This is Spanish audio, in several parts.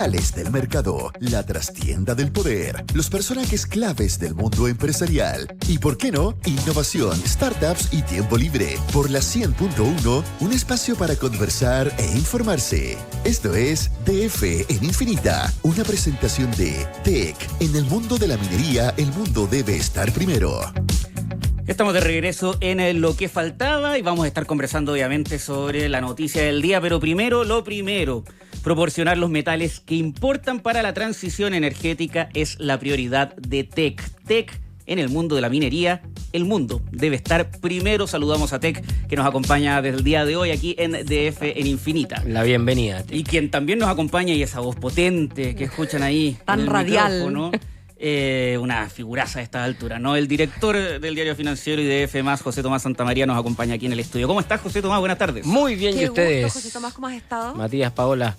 del mercado, la trastienda del poder, los personajes claves del mundo empresarial y, ¿por qué no?, innovación, startups y tiempo libre. Por la 100.1, un espacio para conversar e informarse. Esto es DF en Infinita, una presentación de TEC. En el mundo de la minería, el mundo debe estar primero. Estamos de regreso en Lo que faltaba y vamos a estar conversando obviamente sobre la noticia del día, pero primero, lo primero, proporcionar los metales que importan para la transición energética es la prioridad de TEC. TEC en el mundo de la minería, el mundo debe estar primero. Saludamos a TEC, que nos acompaña desde el día de hoy aquí en DF en Infinita. La bienvenida, TEC. Y quien también nos acompaña, y esa voz potente que escuchan ahí tan radial, micrófono. Una figuraza a esta altura, ¿no? El director del Diario Financiero y de F+, José Tomás Santamaría, nos acompaña aquí en el estudio. ¿Cómo estás, José Tomás? Buenas tardes. Muy bien, Qué ¿y ustedes? gusto, José Tomás, ¿cómo has estado? Matías, Paola,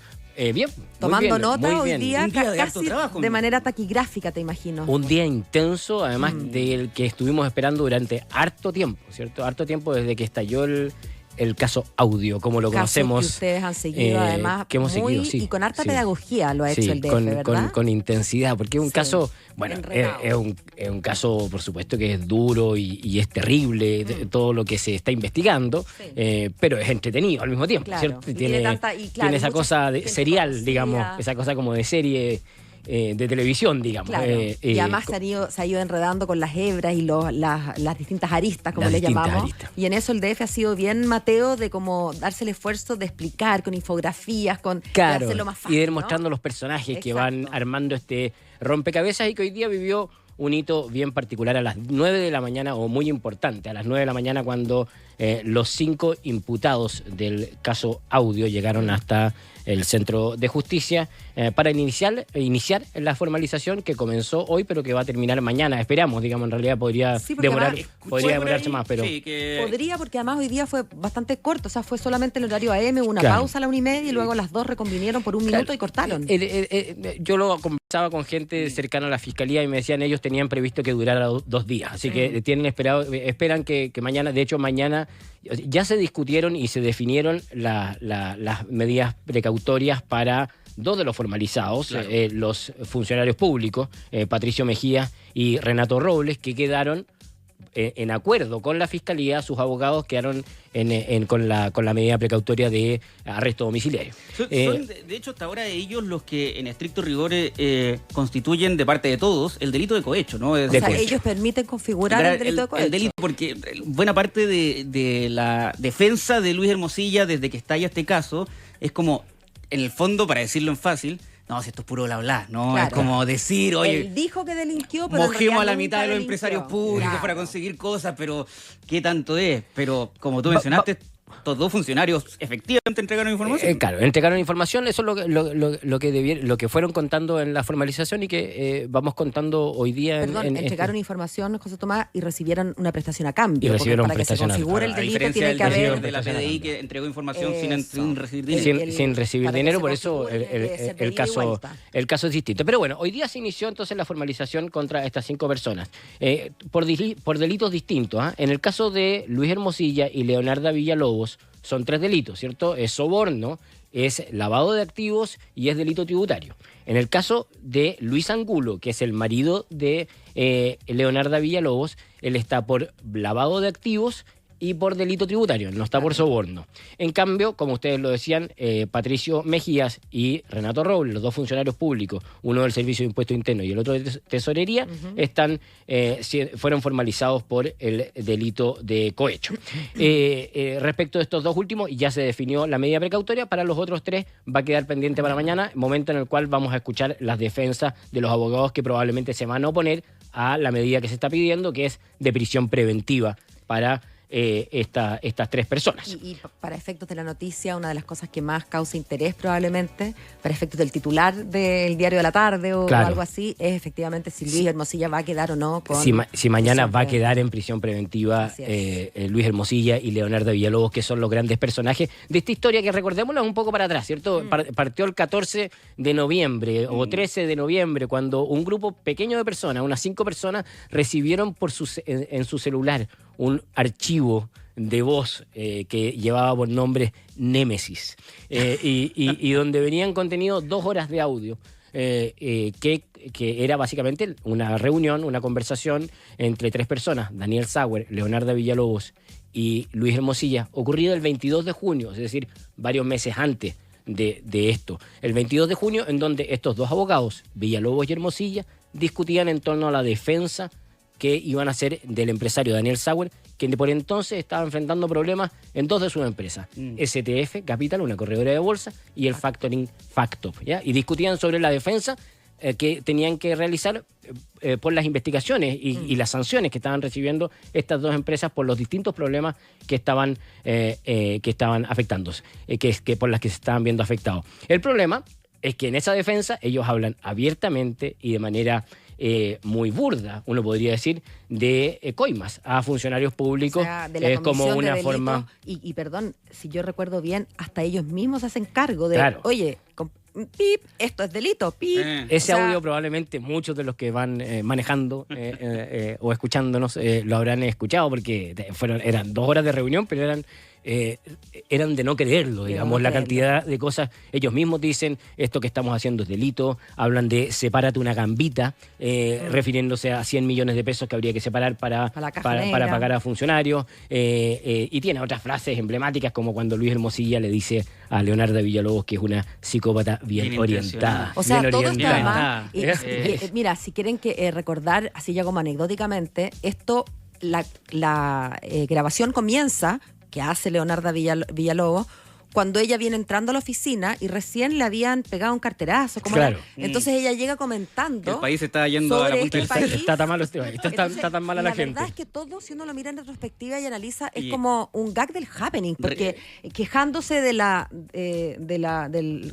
bien. Tomando muy bien, nota muy hoy bien. día, Un día de harto casi trabajo, de ¿no? manera taquigráfica, te imagino. Un día intenso, además del que estuvimos esperando durante harto tiempo, ¿cierto? Harto tiempo desde que estalló el caso Audio, como lo Caso conocemos. que ustedes han seguido, además, que hemos muy, seguido, sí, y con harta sí. pedagogía lo ha Sí, hecho el DF, ¿verdad? con intensidad, porque es un Sí, caso, bueno, enredado. es un caso, por supuesto, que es duro y es terrible, todo lo que se está investigando, Sí. Pero es entretenido al mismo tiempo, Claro, ¿cierto? y Tiene esa mucha cosa de gente serial, conocida. digamos, esa cosa como de serie de televisión, digamos. Claro, y además se ha ido enredando con las hebras y las distintas aristas, como Las le distintas llamamos. aristas. Y en eso el DF ha sido bien Mateo de como darse el esfuerzo de explicar con infografías, de Claro, hacerlo más fácil, y de ir ¿no? mostrando los personajes que Exacto. van armando este rompecabezas y que hoy día vivió un hito bien particular a las 9 de la mañana, o muy importante, a las 9 de la mañana, cuando los 5 imputados del caso Audio llegaron hasta el Centro de Justicia para iniciar la formalización que comenzó hoy, pero que va a terminar mañana. Esperamos, digamos, en realidad podría Sí, porque demorarse más, pero... Sí, que... Podría, porque además hoy día fue bastante corto, o sea, fue solamente el horario AM, una Claro. pausa a la 1:30 y luego las dos reconvinieron por un minuto y cortaron. Yo lo conversaba con gente cercana a la fiscalía y me decían ellos tenían previsto que durara 2 días, así que esperan que mañana, de hecho mañana ya se discutieron y se definieron las medidas precautorias para 2 de los formalizados, Claro. los funcionarios públicos, Patricio Mejía y Renato Robles, que quedaron en acuerdo con la fiscalía. Sus abogados quedaron con la medida precautoria de arresto domiciliario. Son, de hecho, hasta ahora ellos los que en estricto rigor constituyen de parte de todos el delito de cohecho, ¿no? O sea, ellos permiten configurar el delito de cohecho. El delito, porque buena parte de la defensa de Luis Hermosilla desde que estalla este caso es como, en el fondo, para decirlo en fácil, no, si esto es puro bla bla, ¿no? Claro. Es como decir, oye, Él dijo que delinquió, pero mojemos a la nunca mitad de los delinquió. empresarios públicos Claro. para conseguir cosas, pero ¿qué tanto es? Pero como tú mencionaste, estos 2 funcionarios efectivamente entregaron información. Claro, entregaron información, eso es lo que fueron contando en la formalización y que vamos contando hoy día. Perdón, entregaron información, José Tomás, y recibieron una prestación a cambio. Y recibieron porque para que se prestación a configure el A delito diferencia tiene del que haber... delito de la PDI que entregó información sin Eso. recibir dinero. sin recibir para que dinero, se por eso configure, tiene que ser de ida y vuelta. el caso es distinto. Pero bueno, hoy día se inició entonces la formalización contra estas 5 personas por delitos distintos. En el caso de Luis Hermosilla y Leonarda Villalobos son 3 delitos, ¿cierto? Es soborno, es lavado de activos y es delito tributario. En el caso de Luis Angulo, que es el marido de Leonarda Villalobos, él está por lavado de activos y por delito tributario, no está por soborno. En cambio, como ustedes lo decían, Patricio Mejías y Renato Robles, los 2 funcionarios públicos, uno del Servicio de Impuesto Interno y el otro de Tesorería, fueron formalizados por el delito de cohecho. Respecto de estos 2 últimos, ya se definió la medida precautoria. Para los otros 3 va a quedar pendiente para mañana, momento en el cual vamos a escuchar las defensas de los abogados que probablemente se van a oponer a la medida que se está pidiendo, que es de prisión preventiva para estas 3 personas. Y para efectos de la noticia, una de las cosas que más causa interés probablemente, para efectos del titular del Diario de la Tarde o Claro. algo así, es efectivamente si Luis Hermosilla va a quedar o no con... Si mañana prisión va a preventiva. quedar en prisión preventiva Así es. Luis Hermosilla y Leonardo Villalobos, que son los grandes personajes de esta historia que, recordémosla un poco para atrás, ¿cierto? Partió el 14 de noviembre o 13 de noviembre, cuando un grupo pequeño de personas, unas 5 personas, recibieron en su celular un archivo de voz que llevaba por nombre Némesis, y donde venían contenidos 2 horas de audio, que era básicamente una reunión, una conversación entre 3 personas, Daniel Sauer, Leonardo Villalobos y Luis Hermosilla, ocurrido el 22 de junio, es decir, varios meses antes de esto. El 22 de junio, en donde estos 2 abogados, Villalobos y Hermosilla, discutían en torno a la defensa que iban a hacer del empresario Daniel Sauer, quien por entonces estaba enfrentando problemas en 2 de sus empresas, STF Capital, una corredora de bolsa, y el factoring Factop, ¿ya? Y discutían sobre la defensa que tenían que realizar por las investigaciones y las sanciones que estaban recibiendo estas 2 empresas por los distintos problemas que estaban afectándose, que por las que se estaban viendo afectados. El problema es que en esa defensa ellos hablan abiertamente y de manera muy burda, uno podría decir, de coimas a funcionarios públicos. O sea, de la como comisión una de delito, forma... Y perdón, si yo recuerdo bien, hasta ellos mismos se hacen cargo de, Claro. oye, pip, esto es delito, pip. Ese O sea, audio probablemente muchos de los que van manejando o escuchándonos lo habrán escuchado, porque eran 2 horas de reunión, pero eran de no creerlo, digamos, la cantidad de cosas. Ellos mismos dicen, esto que estamos haciendo es delito, hablan de sepárate una gambita, refiriéndose a 100 millones de pesos que habría que separar para pagar a funcionarios, y tiene otras frases emblemáticas, como cuando Luis Hermosilla le dice a Leonardo Villalobos que es una psicópata bien orientada. O sea, bien todo orientada. esto además, mira, si quieren recordar, así ya como anecdóticamente, esto, la grabación comienza, que hace Leonardo Villalobos, cuando ella viene entrando a la oficina y recién le habían pegado un carterazo. Claro. Entonces ella llega comentando... El país está yendo a la punta del país. Está tan malo está tan mala la gente. La verdad es que todo, si uno lo mira en retrospectiva y analiza, es como un gag del happening, porque quejándose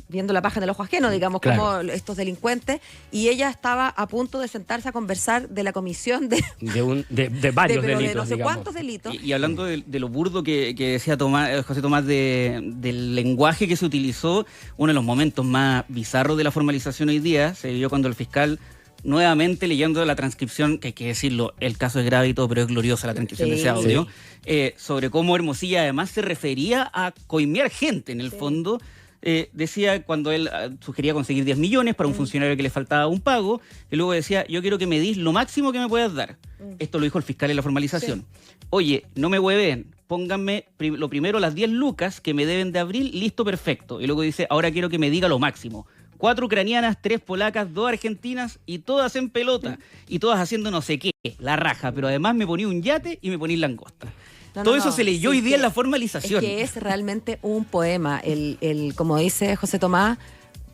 viendo la paja en el ojo ajeno, digamos, Claro. como estos delincuentes, y ella estaba a punto de sentarse a conversar de la comisión de varios pero delitos, de no sé digamos. cuántos delitos. Y hablando de lo burdo que decía José Tomás del lenguaje que se utilizó, uno de los momentos más bizarros de la formalización hoy día se vio cuando el fiscal, nuevamente leyendo la transcripción, que hay que decirlo, el caso es grave y todo, pero es gloriosa la transcripción de ese audio, sobre cómo Hermosilla además se refería a coimear gente, en el fondo. Decía, cuando él sugería conseguir 10 millones para un funcionario que le faltaba un pago, y luego decía, yo quiero que me dis lo máximo que me puedas dar. Esto lo dijo el fiscal en la formalización. Oye, no me hueven, pónganme lo primero las 10 lucas que me deben de abril, listo, perfecto. Y luego dice, ahora quiero que me diga lo máximo. 4 ucranianas, 3 polacas, 2 argentinas y todas en pelota. Y todas haciendo no sé qué, la raja. Pero además me ponía un yate y me ponía langosta. Todo eso se leyó hoy día en la formalización. Es que es realmente un poema. Como dice José Tomás,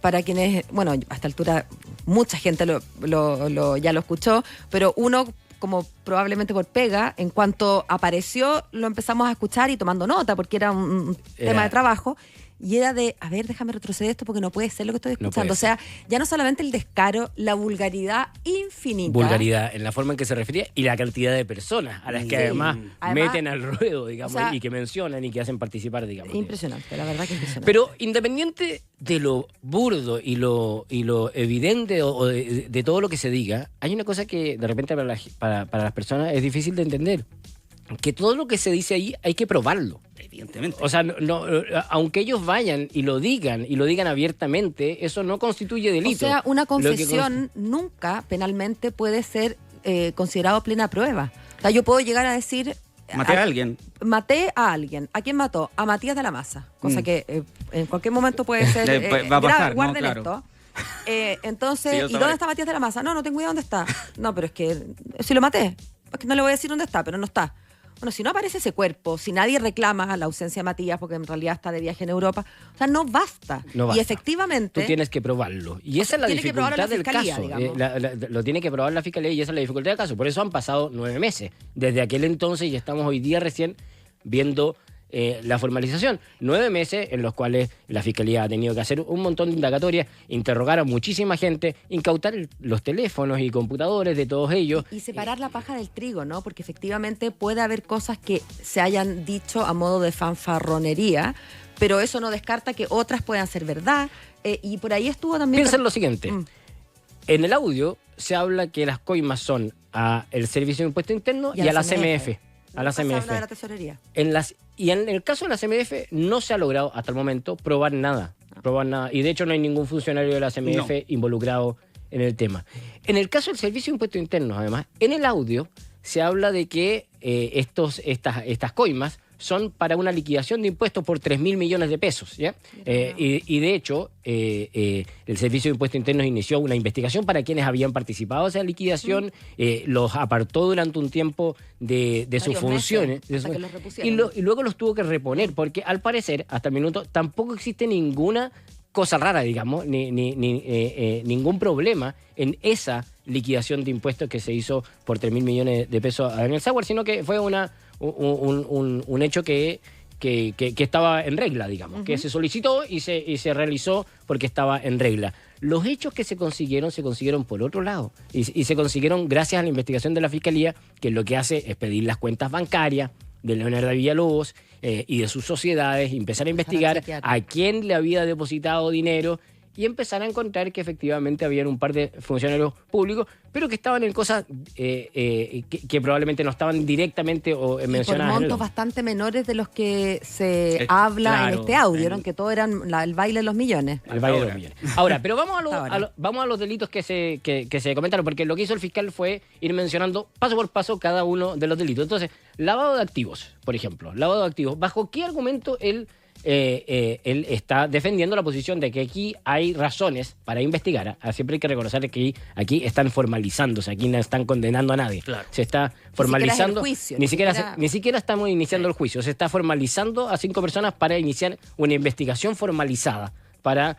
para quienes, bueno, a esta altura mucha gente ya lo escuchó, pero uno, como probablemente por pega, en cuanto apareció, lo empezamos a escuchar y tomando nota, porque era un tema de trabajo. Y era de, a ver, déjame retroceder esto porque no puede ser lo que estoy escuchando. O sea, ya no solamente el descaro, la vulgaridad infinita. Vulgaridad en la forma en que se refería y la cantidad de personas a las que además meten al ruedo, digamos, o sea, y que mencionan y que hacen participar, digamos. Impresionante, la verdad que impresionante. Pero independiente de lo burdo y lo evidente o de todo lo que se diga, hay una cosa que de repente para las personas es difícil de entender. Que todo lo que se dice ahí hay que probarlo. Evidentemente. O sea, aunque ellos vayan y lo digan abiertamente, eso no constituye delito. O sea, una confesión nunca penalmente puede ser considerado plena prueba. O sea, yo puedo llegar a decir... Maté a alguien. Maté a alguien. ¿A quién mató? A Matías de la Maza. Cosa que en cualquier momento puede ser va a pasar, guarden ¿no? Claro. esto. Entonces, Sí, ¿y dónde está Matías de la Maza? No tengo idea dónde está. No, pero es que si lo maté, es que no le voy a decir dónde está, pero no está. Bueno, si no aparece ese cuerpo, si nadie reclama la ausencia de Matías porque en realidad está de viaje en Europa, o sea, no basta. Y efectivamente... Tú tienes que probarlo. Y esa es la dificultad del caso. Lo tiene que probar la Fiscalía y esa es la dificultad del caso. Por eso han pasado 9 meses. Desde aquel entonces y estamos hoy día recién viendo la formalización. 9 meses en los cuales la Fiscalía ha tenido que hacer un montón de indagatorias, interrogar a muchísima gente, incautar los teléfonos y computadores de todos ellos. Y separar la paja del trigo, ¿no? Porque efectivamente puede haber cosas que se hayan dicho a modo de fanfarronería, pero eso no descarta que otras puedan ser verdad. Y por ahí estuvo también... Piensa en lo siguiente. En el audio se habla que las coimas son a el Servicio de Impuesto Interno y a la CMF. a la Se habla CMF. de la tesorería. Y en el caso de la CMF no se ha logrado hasta el momento probar nada. Y de hecho no hay ningún funcionario de la CMF involucrado en el tema. En el caso del Servicio de Impuestos Internos, además, en el audio se habla de que estas coimas son para una liquidación de impuestos por 3.000 millones de pesos. ¿Ya? Y de hecho, el Servicio de Impuestos Internos inició una investigación para quienes habían participado en esa liquidación, los apartó durante un tiempo de sus funciones. Y luego los tuvo que reponer, porque al parecer, hasta el minuto, tampoco existe ninguna cosa rara, digamos, ningún problema en esa liquidación de impuestos que se hizo por 3.000 millones de pesos a Daniel Sauer, sino que fue un hecho que estaba en regla, digamos, que se solicitó y se realizó porque estaba en regla. Los hechos que se consiguieron por otro lado y se consiguieron gracias a la investigación de la Fiscalía, que lo que hace es pedir las cuentas bancarias de Leonardo Villalobos y de sus sociedades, y empezar a investigar a quién le había depositado dinero y empezar a encontrar que efectivamente habían un par de funcionarios públicos, pero que estaban en cosas que probablemente no estaban directamente mencionadas. Por montos bastante menores de los que se habla en este audio, ¿no? Que todo eran el baile de los millones. El baile de los millones. Ahora, pero vamos a los delitos que se comentaron, porque lo que hizo el fiscal fue ir mencionando paso por paso cada uno de los delitos. Entonces, lavado de activos, por ejemplo. Lavado de activos. ¿Bajo qué argumento él está defendiendo la posición de que aquí hay razones para investigar? Siempre hay que reconocer que aquí están formalizándose, aquí no están condenando a nadie. Claro. Se está formalizando. Ni siquiera estamos iniciando el juicio. Se está formalizando a 5 personas para iniciar una investigación formalizada para,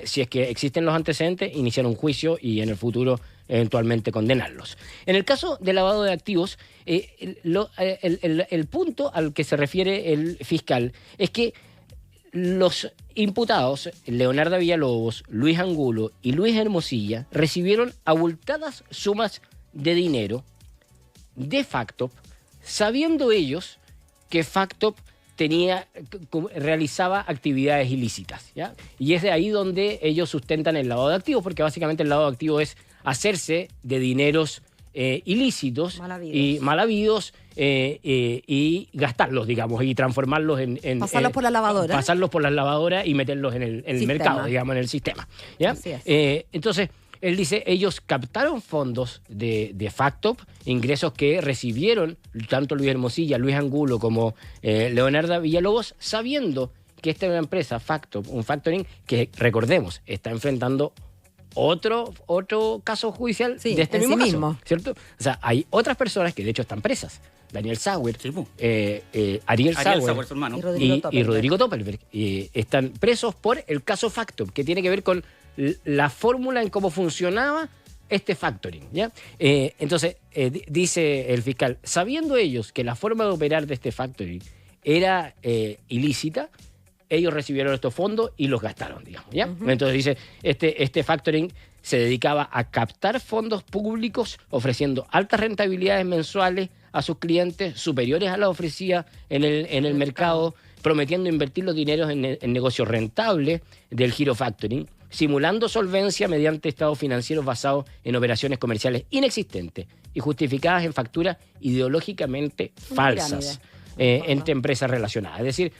si es que existen los antecedentes, iniciar un juicio y en el futuro eventualmente condenarlos. En el caso de lavado de activos, el punto al que se refiere el fiscal es que los imputados, Leonardo Villalobos, Luis Angulo y Luis Hermosilla, recibieron abultadas sumas de dinero de Factop, sabiendo ellos que Factop realizaba actividades ilícitas, ¿ya? Y es de ahí donde ellos sustentan el lavado de activos, porque básicamente el lavado de activos es hacerse de dineros ilícitos y mal habidos y gastarlos, digamos, y transformarlos en pasarlos por la lavadora. Pasarlos por las lavadoras y meterlos en el mercado, digamos, en el sistema. ¿Ya? Así es. Entonces, él dice, ellos captaron fondos de Factop, ingresos que recibieron tanto Luis Hermosilla, Luis Angulo como Leonardo Villalobos, sabiendo que esta es una empresa, Factop, un factoring, que recordemos, está enfrentando otro caso judicial de este mismo caso, ¿cierto? O sea, hay otras personas que de hecho están presas. Daniel Sauer, Ariel Sauer, su hermano, y Rodrigo Doppelberg están presos por el caso Factop, que tiene que ver con la fórmula en cómo funcionaba este factoring, ¿ya? Entonces, dice el fiscal, sabiendo ellos que la forma de operar de este factoring era ilícita, ellos recibieron estos fondos y los gastaron, digamos, ¿ya? Entonces dice, este factoring se dedicaba a captar fondos públicos ofreciendo altas rentabilidades mensuales a sus clientes, superiores a las ofrecidas en el mercado, prometiendo invertir los dineros en negocios rentables del giro factoring, simulando solvencia mediante estados financieros basados en operaciones comerciales inexistentes y justificadas en facturas ideológicamente falsas entre empresas relacionadas. Es decir,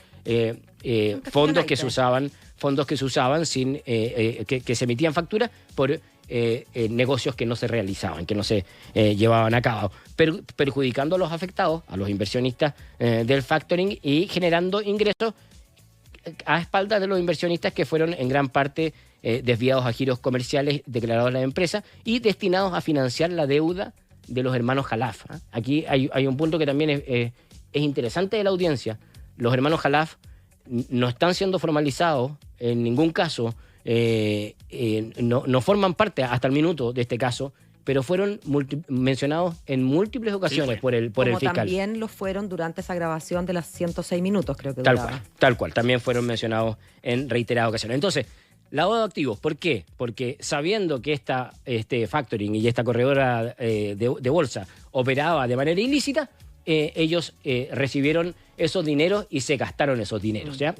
fondos que se usaban sin que se emitían facturas por negocios que no se realizaban, que no se llevaban a cabo, perjudicando a los afectados, a los inversionistas del factoring, y generando ingresos a espaldas de los inversionistas que fueron en gran parte desviados a giros comerciales declarados a la empresa y destinados a financiar la deuda de los hermanos Jalaf. Aquí hay un punto que también es interesante de la audiencia. Los hermanos Jalaf no están siendo formalizados en ningún caso, no forman parte hasta el minuto de este caso, pero fueron mencionados en múltiples ocasiones por el fiscal. También lo fueron durante esa grabación de las 106 minutos, creo que Tal cual, también fueron mencionados en reiteradas ocasiones. Entonces, lavado de activos, ¿por qué? Porque sabiendo que este factoring y esta corredora de bolsa operaba de manera ilícita, ellos recibieron esos dineros y se gastaron esos dineros. ¿Ya?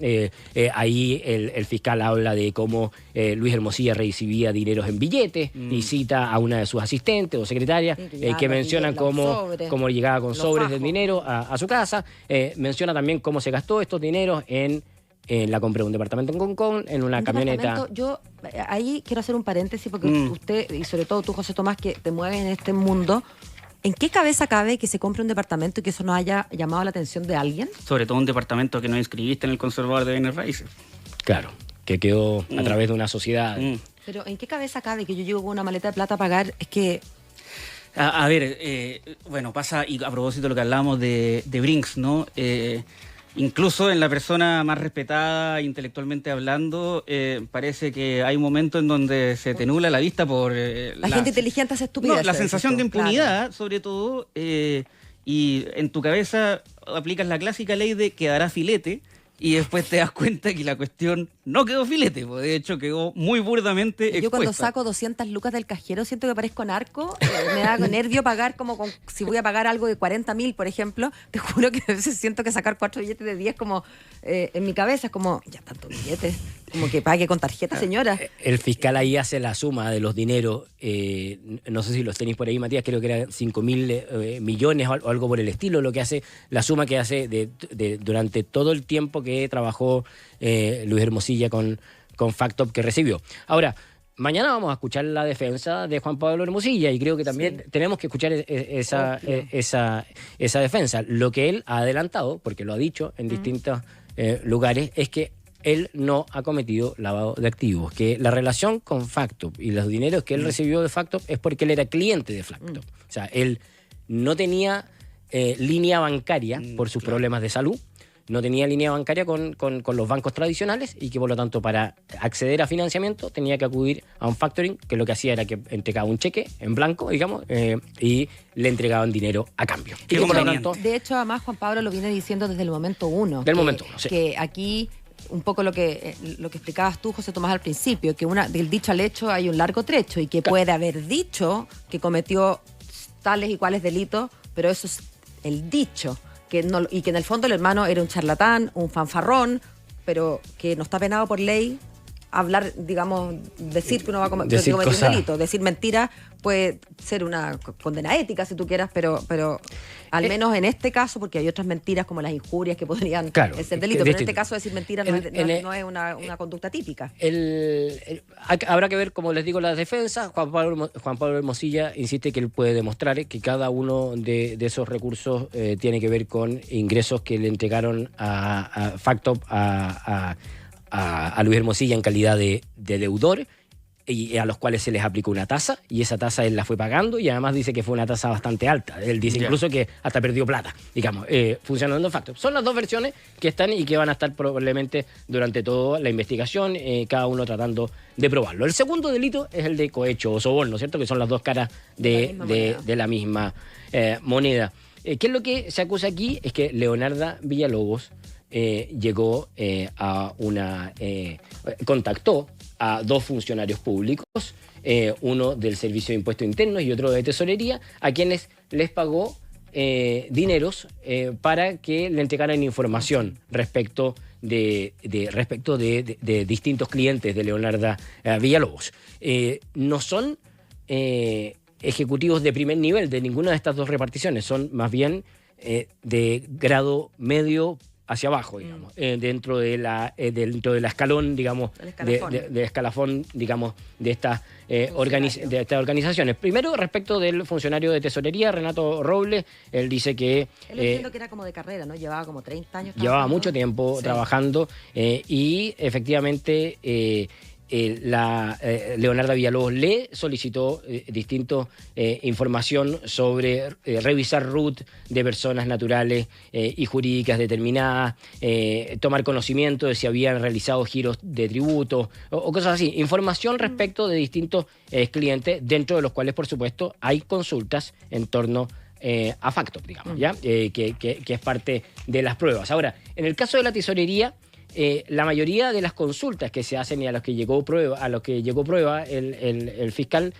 Ahí el fiscal habla de cómo Luis Hermosilla recibía dineros en billetes y cita a una de sus asistentes o secretarias que mencionan cómo llegaba con sobres de dinero a su casa. Menciona también cómo se gastó estos dineros en la compra de un departamento en Concón, en una camioneta. Yo ahí quiero hacer un paréntesis porque usted, y sobre todo tú, José Tomás, que te mueves en este mundo, ¿en qué cabeza cabe que se compre un departamento y que eso no haya llamado la atención de alguien? Sobre todo un departamento que no inscribiste en el conservador de bienes raíces. Claro, que quedó a través de una sociedad. Pero ¿en qué cabeza cabe que yo llego con una maleta de plata a pagar? Es que... A ver, bueno, pasa, y a propósito de lo que hablamos de Brinks, ¿no? Incluso en la persona más respetada intelectualmente hablando, parece que hay momentos en donde se te nubla la vista por... la gente inteligente hace estupideces. No, la sensación de impunidad, claro. sobre todo, y en tu cabeza aplicas la clásica ley de quedará filete, y después te das cuenta que la cuestión no quedó filete, pues de hecho quedó muy burdamente expuesta. Yo cuando saco 200 lucas del cajero siento que parezco narco, me da nervio pagar si voy a pagar algo de 40.000, por ejemplo, te juro que a veces siento que sacar 4 billetes de 10 como en mi cabeza es como, ya tantos billetes, como que pague con tarjeta, señora. El fiscal ahí hace la suma de los dineros, no sé si los tenéis por ahí, Matías, creo que eran 5.000 millones o algo por el estilo, lo que hace, la suma que hace durante todo el tiempo que trabajó Luis Hermosilla con Factop que recibió. Ahora, mañana vamos a escuchar la defensa de Juan Pablo Hermosilla y creo que también tenemos que escuchar esa defensa. Lo que él ha adelantado, porque lo ha dicho en distintos lugares, es que él no ha cometido lavado de activos, que la relación con Factop y los dineros que él recibió de Factop es porque él era cliente de Factop. O sea, él no tenía línea bancaria por sus problemas de salud, no tenía línea bancaria con los bancos tradicionales y que por lo tanto para acceder a financiamiento tenía que acudir a un factoring que lo que hacía era que entregaba un cheque en blanco, digamos, y le entregaban dinero a cambio. Y por lo tanto, de hecho, además, Juan Pablo lo viene diciendo desde el momento uno. Sí. Que aquí, un poco lo que explicabas tú, José Tomás, al principio, que del dicho al hecho hay un largo trecho y que puede haber dicho que cometió tales y cuales delitos, pero eso es el dicho. Y que en el fondo el hermano era un charlatán, un fanfarrón, pero que no está penado por ley hablar, digamos, decir que uno va a cometer un delito. Decir mentiras puede ser una condena ética, si tú quieras, pero al menos en este caso, porque hay otras mentiras como las injurias que podrían ser delito, pero en este caso decir mentiras no es una conducta típica. Habrá que ver, como les digo, las defensas. Juan Pablo Hermosilla insiste que él puede demostrar que cada uno de esos recursos tiene que ver con ingresos que le entregaron a Factop, a Luis Hermosilla en calidad de deudor y a los cuales se les aplicó una tasa y esa tasa él la fue pagando y además dice que fue una tasa bastante alta. Él dice incluso que hasta perdió plata, digamos, funcionando en Factop. Son las dos versiones que están y que van a estar probablemente durante toda la investigación, cada uno tratando de probarlo. El segundo delito es el de cohecho o soborno, ¿cierto? Que son las dos caras de la misma moneda. ¿Qué es lo que se acusa aquí? Es que Leonarda Villalobos llegó contactó a dos funcionarios públicos, uno del Servicio de Impuestos Internos y otro de Tesorería, a quienes les pagó dineros para que le entregaran información respecto de distintos clientes de Leonarda Villalobos. No son ejecutivos de primer nivel de ninguna de estas dos reparticiones, son más bien de grado medio hacia abajo, digamos, dentro de la escalón, digamos, de escalafón, digamos, de estas organizaciones. Primero, respecto del funcionario de Tesorería, Renato Robles, él dice que... Él entiendo que era como de carrera, ¿no? Llevaba como 30 años trabajando. Llevaba mucho tiempo trabajando y efectivamente... Leonarda Villalobos le solicitó distintos información sobre revisar RUT de personas naturales y jurídicas determinadas, tomar conocimiento de si habían realizado giros de tributo o cosas así. Información respecto de distintos clientes, dentro de los cuales, por supuesto, hay consultas en torno a Factop, digamos, ¿ya? Que es parte de las pruebas. Ahora, en el caso de la tesorería, la mayoría de las consultas que se hacen y a los que llegó prueba el fiscal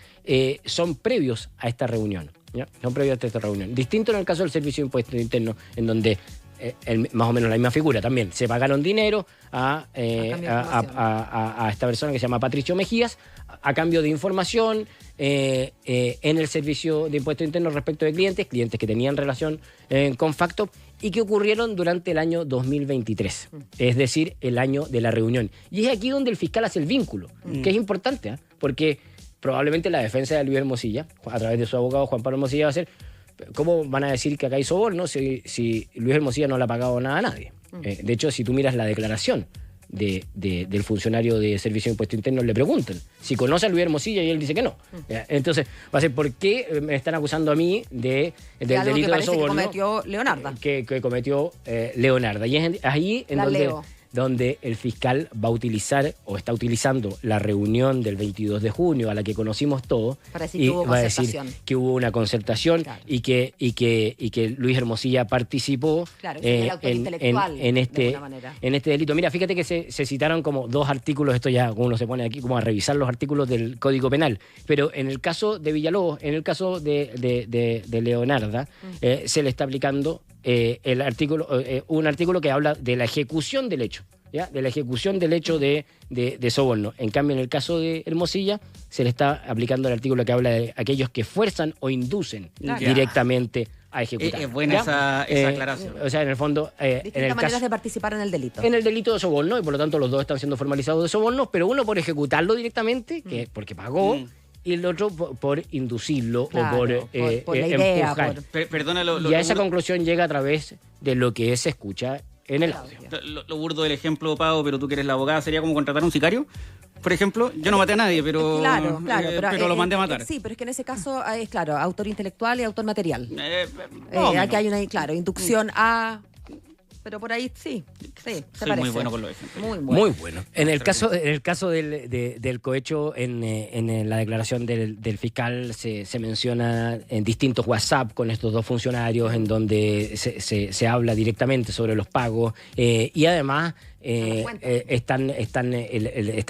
son previos a esta reunión. ¿ya? Son previos a esta reunión. Distinto en el caso del Servicio de Impuestos Internos, en donde más o menos la misma figura también. Se pagaron dinero a esta persona que se llama Patricio Mejías a cambio de información en el Servicio de Impuestos Internos respecto de clientes que tenían relación con Facto y que ocurrieron durante el año 2023, es decir, el año de la reunión. Y es aquí donde el fiscal hace el vínculo, que es importante, porque probablemente la defensa de Luis Hermosilla, a través de su abogado Juan Pablo Hermosilla, va a ser: ¿cómo van a decir que acá hay soborno si Luis Hermosilla no le ha pagado nada a nadie? De hecho, si tú miras la declaración del funcionario de Servicio de Impuestos Internos, le preguntan si conoce a Luis Hermosilla y él dice que no. Entonces, va a ser: ¿por qué me están acusando a mí del delito de soborno que cometió Leonarda? Que cometió Leonarda. Y es ahí en donde el fiscal va a utilizar o está utilizando la reunión del 22 de junio a la que conocimos todos y va a decir que hubo una concertación, claro, y que Luis Hermosilla participó, claro, en este delito. Mira, fíjate que se citaron como 2 artículos, esto ya uno se pone aquí como a revisar los artículos del Código Penal, pero en el caso de Villalobos, en el caso de Leonarda, se le está aplicando un artículo que habla de la ejecución del hecho, ¿ya? De la ejecución del hecho de soborno. En cambio, en el caso de Hermosilla, se le está aplicando el artículo que habla de aquellos que fuerzan o inducen directamente a ejecutar. Es buena esa aclaración. O sea, en el fondo... distintas maneras de participar en el delito. En el delito de soborno, y por lo tanto los dos están siendo formalizados de soborno, pero uno por ejecutarlo directamente, que porque pagó, y el otro por inducirlo, claro, o por la idea, empujar. Perdona, y a esa conclusión llega a través de lo que se escucha en el audio. Lo burdo del ejemplo, Pau, pero tú que eres la abogada, sería como contratar a un sicario. Por ejemplo, yo no maté a nadie, pero pero lo mandé a matar. Sí, pero es que en ese caso es, claro, autor intelectual y autor material. Aquí hay una, claro, inducción a... Pero por ahí sí, ¿te parece? Muy bueno con los ejemplos. Muy bueno. En el caso del cohecho, en la declaración del fiscal se menciona en distintos WhatsApp con estos 2 funcionarios, en donde se habla directamente sobre los pagos, y además están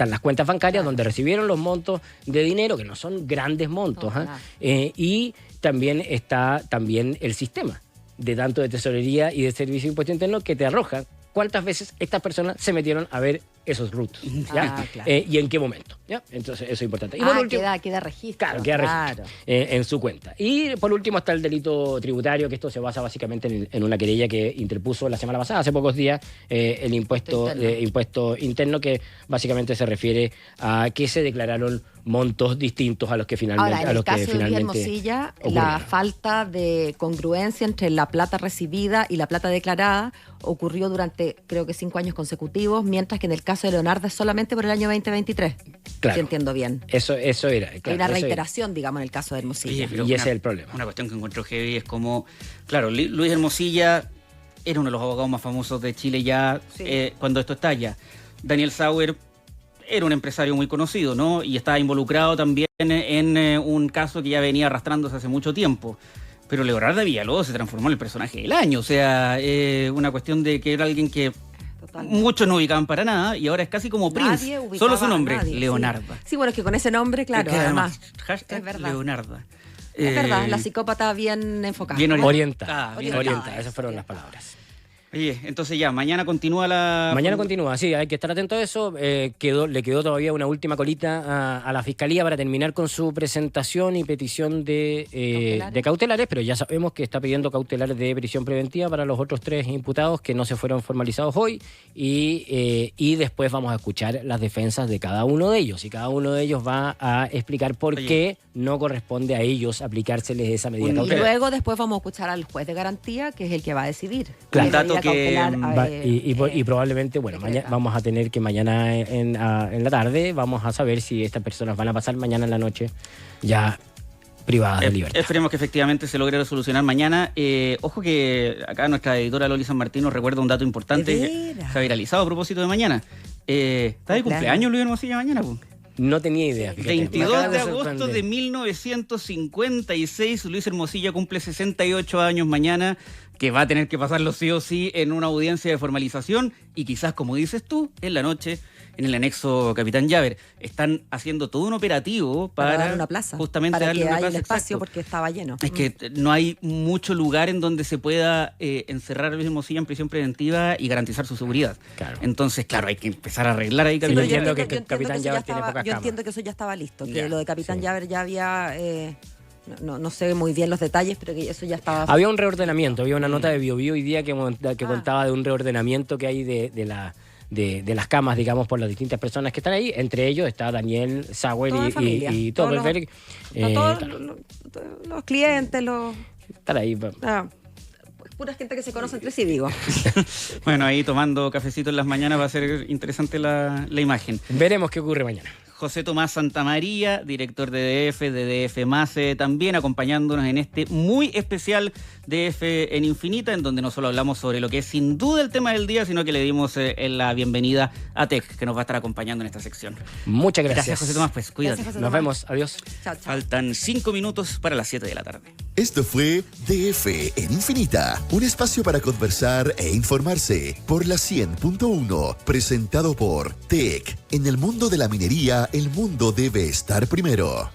las cuentas bancarias, donde recibieron los montos de dinero, que no son grandes montos, y también está el sistema de tanto de tesorería y de Servicio de Impuestos Internos, que te arroja cuántas veces estas personas se metieron a ver esos rutos, ¿ya? Claro. Y en qué momento, ¿ya? Entonces eso es importante. Y por último, queda registro. Claro, queda registro en su cuenta. Y por último está el delito tributario, que esto se basa básicamente en una querella que interpuso la semana pasada, hace pocos días, el impuesto interno, que básicamente se refiere a que se declararon montos distintos a los que finalmente ocurrieron. Ahora, en el caso de Luis Hermosilla, la falta de congruencia entre la plata recibida y la plata declarada ocurrió durante, creo que 5 años consecutivos, mientras que en el caso de Leonardo es solamente por el año 2023. Claro. Si entiendo bien. Eso era. Claro, hay una reiteración, digamos, en el caso de Hermosilla. Y ese es el problema. Una cuestión que encuentro heavy es como, claro, Luis Hermosilla era uno de los abogados más famosos de Chile ya cuando esto estalla. Daniel Sauer era un empresario muy conocido, ¿no? Y estaba involucrado también en un caso que ya venía arrastrándose hace mucho tiempo. Pero Leonardo Villalobos se transformó en el personaje del año. O sea, una cuestión de que era alguien que muchos no ubicaban para nada, y ahora es casi como Prince. Solo su nombre, Leonarda. Sí, bueno, es que con ese nombre, claro, además. Hashtag es verdad. Leonarda. Es verdad, la psicópata bien enfocada. Bien orientada. Esas fueron las palabras. Oye, entonces ya, mañana continúa la... Mañana continúa, sí, hay que estar atento a eso. Le quedó todavía una última colita a la Fiscalía para terminar con su presentación y petición de cautelares, pero ya sabemos que está pidiendo cautelares de prisión preventiva para los otros 3 imputados que no se fueron formalizados hoy, y después vamos a escuchar las defensas de cada uno de ellos, y cada uno de ellos va a explicar por qué no corresponde a ellos aplicárseles esa medida cautelar. Y luego después vamos a escuchar al juez de garantía, que es el que va a decidir. Claro. Y probablemente, vamos a tener que mañana en la tarde vamos a saber si estas personas van a pasar mañana en la noche ya privadas de libertad. Esperemos que efectivamente se logre solucionar mañana. Ojo que acá nuestra editora Loli San Martín nos recuerda un dato importante que se ha viralizado a propósito de mañana. ¿Está de cumpleaños Luis Hermosilla mañana? No tenía idea. Fíjate. 22 de agosto de 1956, Luis Hermosilla cumple 68 años mañana, que va a tener que pasarlo sí o sí en una audiencia de formalización, y quizás, como dices tú, en la noche en el anexo Capitán Llaver. Están haciendo todo un operativo para darle una plaza. justamente para darle que una haya plaza. el espacio exacto. porque estaba lleno. Es que no hay mucho lugar en donde se pueda encerrar a Luis Hermosilla en prisión preventiva y garantizar su seguridad. Claro. Entonces, claro, hay que empezar a arreglar ahí Sí, Capitán yo Llaver. entiendo que yo entiendo Capitán eso ya Llaver tiene estaba- pocas Yo camas. entiendo que eso ya estaba listo, que Ya, lo de Capitán sí. Llaver ya había... no sé muy bien los detalles, pero que eso ya estaba... Había un reordenamiento, había una nota de BioBio hoy día que contaba de un reordenamiento que hay de las camas, digamos, por las distintas personas que están ahí. Entre ellos está Daniel Sauer Toda la familia. y todo Todos el todos claro, los clientes, estar ahí. pura gente que se conoce entre sí, digo. Bueno, ahí tomando cafecito en las mañanas va a ser interesante la imagen. Veremos qué ocurre mañana. José Tomás Santamaría, director de DF Mase, también acompañándonos en este muy especial DF en Infinita, en donde no solo hablamos sobre lo que es sin duda el tema del día, sino que le dimos la bienvenida a Tech, que nos va a estar acompañando en esta sección. Muchas gracias. Gracias, José Tomás, pues cuídate. Gracias, José Nos Tomás. vemos. Adiós. Chao, chao. Faltan 5 minutos para las 7 de la tarde. Esto fue DF en Infinita, un espacio para conversar e informarse por la 100.1, presentado por TEC. En el mundo de la minería, el mundo debe estar primero.